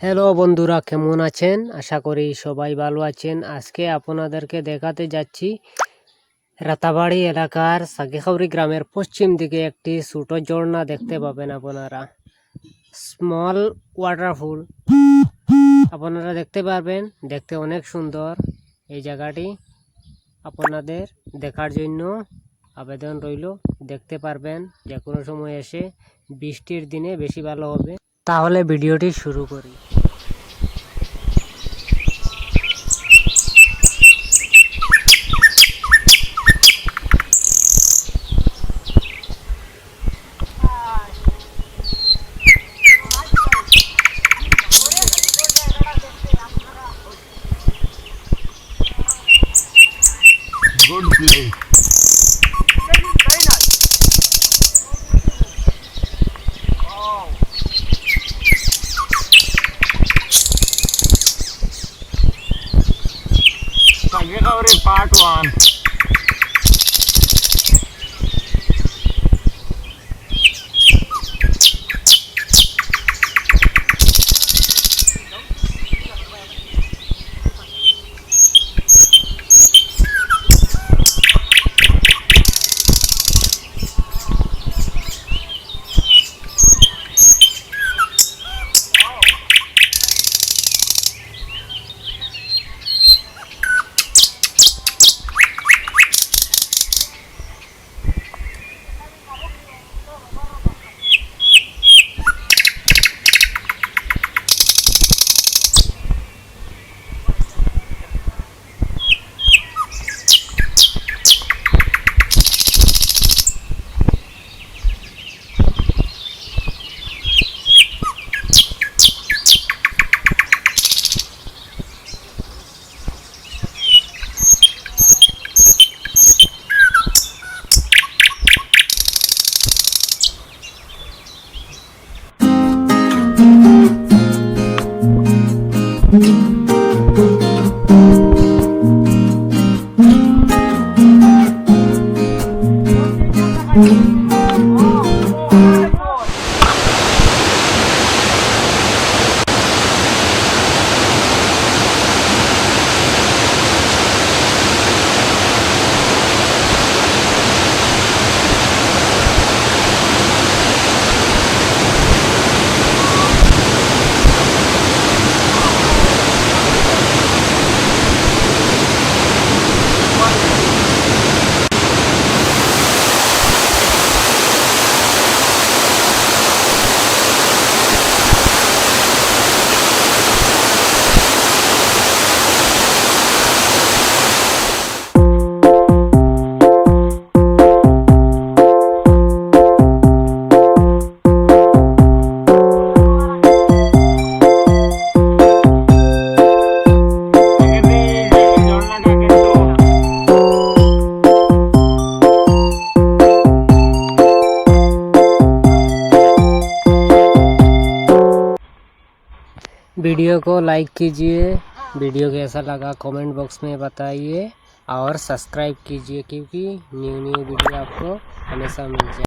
Hello বন্ধুরা, কেমন আছেন? আশা করি সবাই ভালো আছেন। আজকে আপনাদেরকে দেখাতে যাচ্ছি রাতাবাড়ি এলাকার সাগিখাউরি গ্রামের পশ্চিম দিকে একটি ছোট ঝর্ণা দেখতে পাবেন আপনারা। স্মল ওয়াটারফল আপনারা দেখতে পারবেন। দেখতে অনেক সুন্দর এই জায়গাটি। আপনাদের দেখার জন্য আবেদন রইল। দেখতে পারবেন যে কোনো সময় এসে, বৃষ্টির দিনে বেশি ভালো হবে। তাহলে ভিডিওটি শুরু করি। Good place. Very nice. Wow. Chagikhauri Part 1. Video को लाइक कीजिए, वीडियो कैसा लगा कमेंट बॉक्स में बताइए और सब्सक्राइब कीजिए, क्योंकि न्यू वीडियो आपको हमेशा मिल जाए।